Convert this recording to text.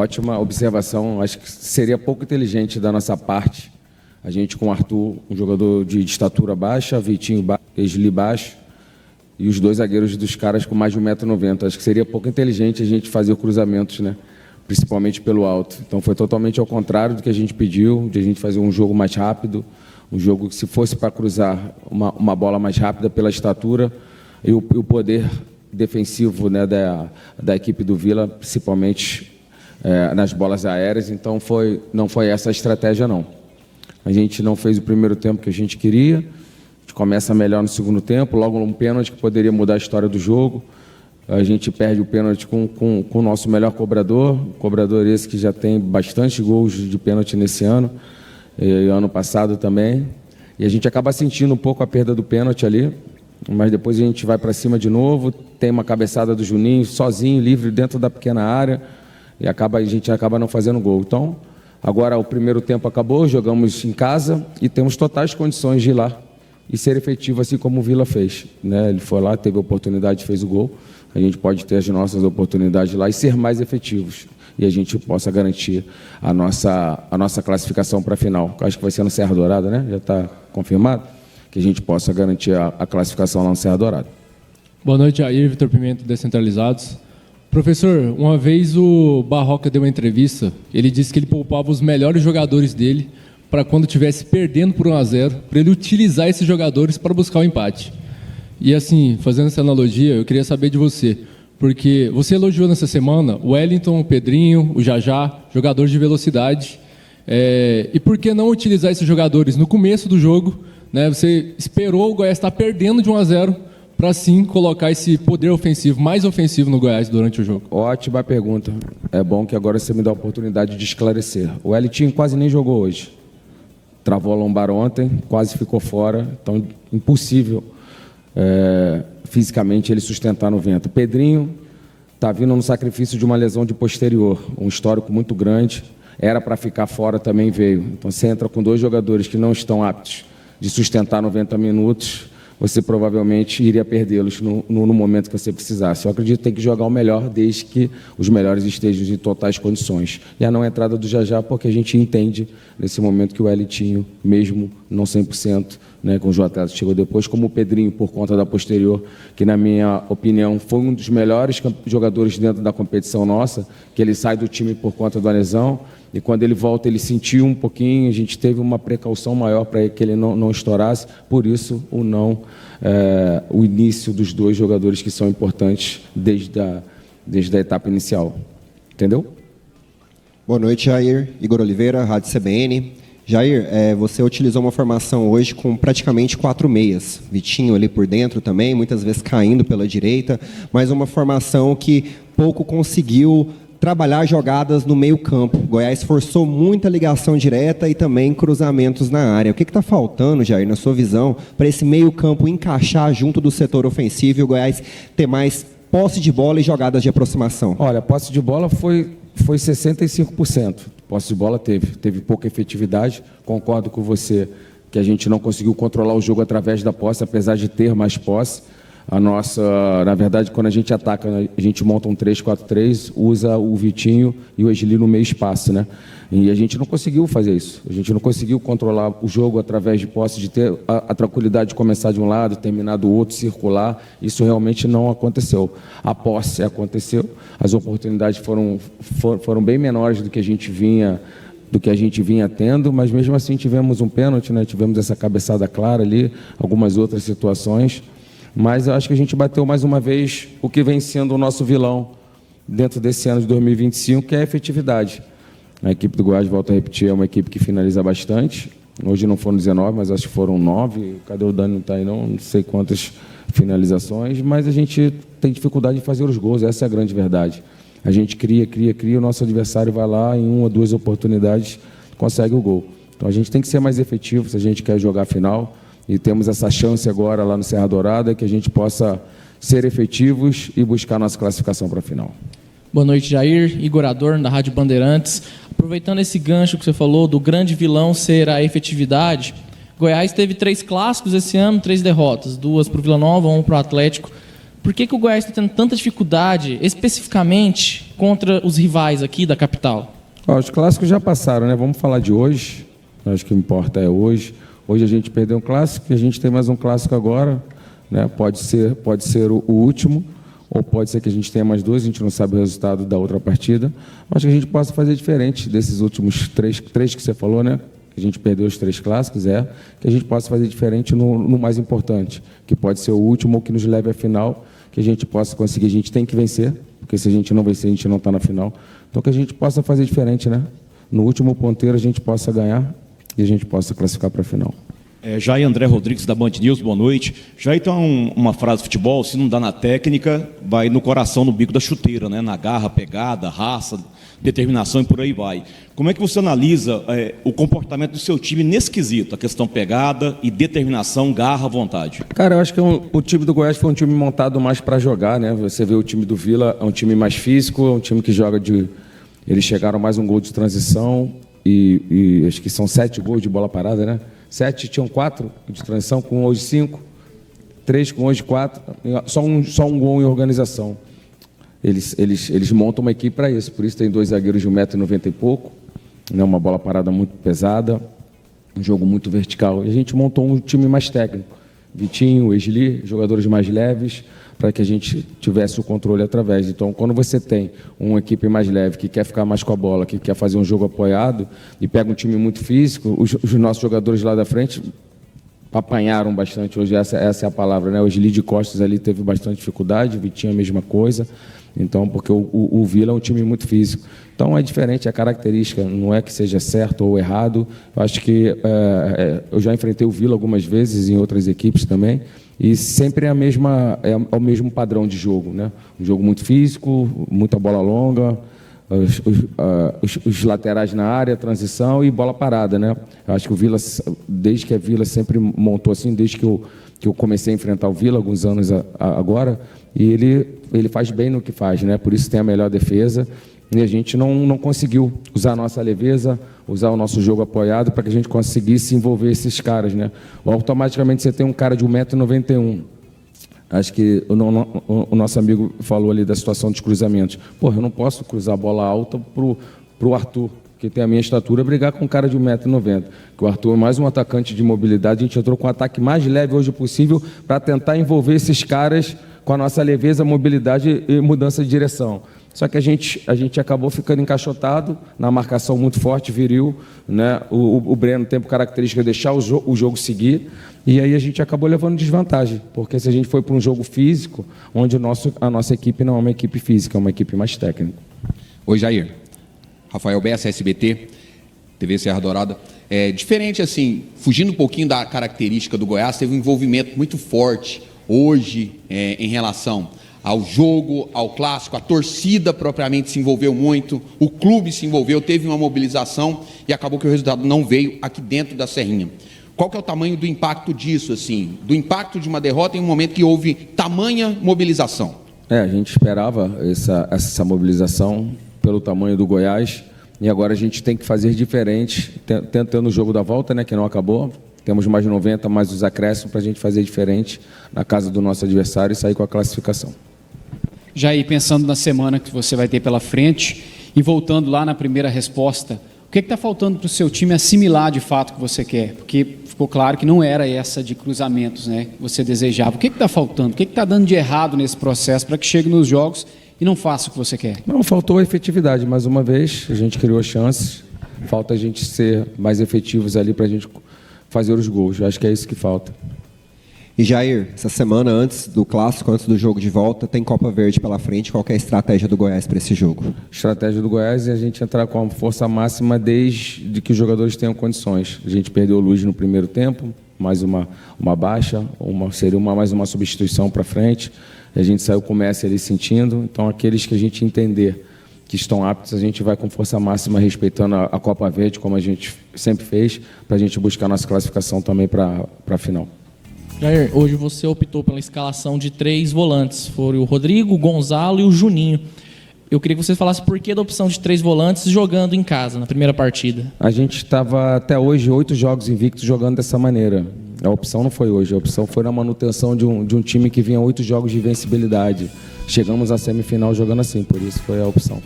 Ótima observação. Acho que seria pouco inteligente da nossa parte, a gente com o Arthur, um jogador de estatura baixa, Vitinho, Esli baixo, e os dois zagueiros dos caras com mais de 1,90 m. Acho que seria pouco inteligente a gente fazer cruzamentos, né? Principalmente pelo alto. Então foi totalmente ao contrário do que a gente pediu, de a gente fazer um jogo mais rápido, um jogo que, se fosse para cruzar uma bola mais rápida pela estatura e o poder defensivo, né, da equipe do Vila, principalmente nas bolas aéreas. Então não foi essa a estratégia, não. A gente não fez o primeiro tempo que a gente queria, a gente começa melhor no segundo tempo, logo um pênalti que poderia mudar a história do jogo. A gente perde o pênalti com o nosso melhor cobrador esse que já tem bastante gols de pênalti nesse ano, e ano passado também. E a gente acaba sentindo um pouco a perda do pênalti ali, mas depois a gente vai para cima de novo, tem uma cabeçada do Juninho, sozinho, livre, dentro da pequena área, e a gente acaba não fazendo gol. Então, agora o primeiro tempo acabou, jogamos em casa e temos totais condições de ir lá e ser efetivo, assim como o Vila fez, né? Ele foi lá, teve a oportunidade, fez o gol. A gente pode ter as nossas oportunidades lá e ser mais efetivos. E a gente possa garantir a nossa classificação para a final. Acho que vai ser no Serra Dourada, né? Já está confirmado? Que a gente possa garantir a classificação lá no Serra Dourada. Boa noite, Jair, Vitor Pimenta, Descentralizados. Professor, uma vez o Barroca deu uma entrevista, ele disse que ele poupava os melhores jogadores dele para quando estivesse perdendo por 1-0, para ele utilizar esses jogadores para buscar o empate. E assim, fazendo essa analogia, eu queria saber de você, porque você elogiou nessa semana o Wellington, o Pedrinho, o Jajá, jogadores de velocidade, e por que não utilizar esses jogadores no começo do jogo, né? Você esperou o Goiás estar perdendo de 1-0 para sim colocar esse poder ofensivo, mais ofensivo no Goiás durante o jogo. Ótima pergunta. É bom que agora você me dá a oportunidade de esclarecer. O Wellington quase nem jogou hoje. Travou a lombar ontem, quase ficou fora, então impossível fisicamente ele sustentar no vento. Pedrinho está vindo no sacrifício de uma lesão de posterior, um histórico muito grande, era para ficar fora, também veio. Então você entra com dois jogadores que não estão aptos de sustentar 90 minutos, você provavelmente iria perdê-los no momento que você precisasse. Eu acredito que tem que jogar o melhor, desde que os melhores estejam em totais condições. E a não entrada do Jajá, porque a gente entende, nesse momento, que o Wellington, mesmo não 100%, né, com os atletas que chegou depois, como o Pedrinho, por conta da posterior, que, na minha opinião, foi um dos melhores jogadores dentro da competição nossa, que ele sai do time por conta da lesão, e quando ele volta, ele sentiu um pouquinho, a gente teve uma precaução maior para que ele não estourasse, por isso o início dos dois jogadores que são importantes desde a etapa inicial. Entendeu? Boa noite, Jair. Igor Oliveira, Rádio CBN. Jair, você utilizou uma formação hoje com praticamente 4 meias. Vitinho ali por dentro também, muitas vezes caindo pela direita, mas uma formação que pouco conseguiu trabalhar jogadas no meio campo. Goiás forçou muita ligação direta e também cruzamentos na área. O que está faltando, Jair, na sua visão, para esse meio campo encaixar junto do setor ofensivo e o Goiás ter mais posse de bola e jogadas de aproximação? Olha, posse de bola foi 65%. Posse de bola teve pouca efetividade. Concordo com você que a gente não conseguiu controlar o jogo através da posse, apesar de ter mais posse. Na verdade, quando a gente ataca, a gente monta um 3-4-3, usa o Vitinho e o Esli no meio espaço, né? E a gente não conseguiu fazer isso. A gente não conseguiu controlar o jogo através de posse, de ter a tranquilidade de começar de um lado, terminar do outro, circular. Isso realmente não aconteceu. A posse aconteceu, as oportunidades foram bem menores do que a gente vinha tendo, mas mesmo assim tivemos um pênalti, né? Tivemos essa cabeçada clara ali, algumas outras situações. Mas eu acho que a gente bateu mais uma vez o que vem sendo o nosso vilão dentro desse ano de 2025, que é a efetividade. A equipe do Goiás, volto a repetir, é uma equipe que finaliza bastante. Hoje não foram 19, mas acho que foram 9. Cadê o Dani? Não está aí não sei quantas finalizações, mas a gente tem dificuldade em fazer os gols, essa é a grande verdade. A gente cria, o nosso adversário vai lá, em 1 ou 2 oportunidades, consegue o gol. Então a gente tem que ser mais efetivo se a gente quer jogar a final. E temos essa chance agora lá no Serra Dourada, que a gente possa ser efetivos e buscar nossa classificação para a final. Boa noite, Jair. Igor Adorno, da Rádio Bandeirantes. Aproveitando esse gancho que você falou do grande vilão ser a efetividade, Goiás teve 3 clássicos esse ano, 3 derrotas, 2 para o Vila Nova, 1 para o Atlético. Por que o Goiás está tendo tanta dificuldade, especificamente, contra os rivais aqui da capital? Os clássicos já passaram, né? Vamos falar de hoje. Acho que o que importa é hoje. Hoje a gente perdeu um clássico e a gente tem mais um clássico agora, né? Pode ser o último, ou pode ser que a gente tenha mais dois, a gente não sabe o resultado da outra partida. Acho que a gente possa fazer diferente desses últimos três que você falou, né? Que a gente perdeu os 3 clássicos, que a gente possa fazer diferente no mais importante, que pode ser o último ou que nos leve à final, que a gente possa conseguir. A gente tem que vencer, porque se a gente não vencer, a gente não está na final. Então, que a gente possa fazer diferente, né? No último ponteiro, a gente possa ganhar e a gente possa classificar para a final. Jair André Rodrigues, da Band News, boa noite. Jair, tem uma frase de futebol: se não dá na técnica, vai no coração, no bico da chuteira, né? Na garra, pegada, raça, determinação e por aí vai. Como é que você analisa o comportamento do seu time nesse quesito, a questão pegada e determinação, garra, vontade? Cara, eu acho que o time do Goiás foi um time montado mais para jogar, né? Você vê o time do Vila, é um time mais físico, é um time que joga de... Eles chegaram mais um gol de transição e acho que são 7 gols de bola parada, né? 7, tinham 4 de transição, com hoje 5, 3 com hoje 4, só um gol em organização. Eles montam uma equipe para isso, por isso tem 2 zagueiros de 1,90 m e pouco, né, uma bola parada muito pesada, um jogo muito vertical. E a gente montou um time mais técnico, Vitinho, Esli, jogadores mais leves, para que a gente tivesse o controle através. Então, quando você tem uma equipe mais leve, que quer ficar mais com a bola, que quer fazer um jogo apoiado, e pega um time muito físico, os nossos jogadores lá da frente apanharam bastante hoje, essa é a palavra, né? O Esli de costas ali teve bastante dificuldade, o Vitinho a mesma coisa. Então, porque o Vila é um time muito físico. Então, é diferente, a característica não é que seja certo ou errado. Eu acho que eu já enfrentei o Vila algumas vezes em outras equipes também, e sempre é o mesmo padrão de jogo, né? Um jogo muito físico, muita bola longa, os laterais na área, transição e bola parada, né? Eu acho que o Vila, desde que a Vila sempre montou assim, desde que eu comecei a enfrentar o Vila, alguns anos agora, e ele faz bem no que faz, né? Por isso tem a melhor defesa, e a gente não conseguiu usar a nossa leveza, usar o nosso jogo apoiado para que a gente conseguisse envolver esses caras, né? Automaticamente você tem um cara de 1,91 m. Acho que o nosso amigo falou ali da situação dos cruzamentos. Porra, eu não posso cruzar a bola alta pro Arthur, que tem a minha estatura, brigar com um cara de 1,90 m. Que o Arthur é mais um atacante de mobilidade. A gente entrou com o ataque mais leve hoje possível para tentar envolver esses caras com a nossa leveza, mobilidade e mudança de direção. Só que a gente acabou ficando encaixotado na marcação muito forte, viril, né? O Breno tem por característica deixar o jogo seguir, e aí a gente acabou levando desvantagem, porque se a gente foi para um jogo físico, onde a nossa equipe não é uma equipe física, é uma equipe mais técnica. Oi, Jair. Rafael Bessa, SBT, TV Serra Dourada. Diferente assim, fugindo um pouquinho da característica do Goiás, teve um envolvimento muito forte hoje em relação ao jogo, ao clássico. A torcida propriamente se envolveu muito, o clube se envolveu, teve uma mobilização e acabou que o resultado não veio aqui dentro da Serrinha. Qual que é o tamanho do impacto disso, assim? Do impacto de uma derrota em um momento que houve tamanha mobilização? A gente esperava essa mobilização pelo tamanho do Goiás, e agora a gente tem que fazer diferente, tentando o jogo da volta, né, que não acabou. Temos mais 90, mais os acréscimos para a gente fazer diferente na casa do nosso adversário e sair com a classificação. Jair, pensando na semana que você vai ter pela frente e voltando lá na primeira resposta, o que está faltando para o seu time assimilar de fato o que você quer? Porque ficou claro que não era essa de cruzamentos, né, que você desejava. O que está faltando? O que está dando de errado nesse processo para que chegue nos jogos e não faça o que você quer? Não, faltou efetividade. Mais uma vez, a gente criou chances. Falta a gente ser mais efetivos ali para a gente fazer os gols. Eu acho que é isso que falta. E Jair, essa semana antes do clássico, antes do jogo de volta, tem Copa Verde pela frente. Qual que é a estratégia do Goiás para esse jogo? A estratégia do Goiás é a gente entrar com a força máxima desde que os jogadores tenham condições. A gente perdeu o Luiz no primeiro tempo, mais uma baixa, seria mais uma substituição para frente. A gente saiu com o Messi ali sentindo. Então, aqueles que a gente entender que estão aptos, a gente vai com força máxima, respeitando a Copa Verde, como a gente sempre fez, para a gente buscar a nossa classificação também para a final. Jair, hoje você optou pela escalação de 3 volantes. Foram o Rodrigo, o Gonzalo e o Juninho. Eu queria que você falasse por que da opção de 3 volantes jogando em casa, na primeira partida. A gente estava até hoje 8 jogos invictos jogando dessa maneira. A opção não foi hoje, a opção foi na manutenção de um time que vinha 8 jogos de invencibilidade. Chegamos à semifinal jogando assim, por isso foi a opção.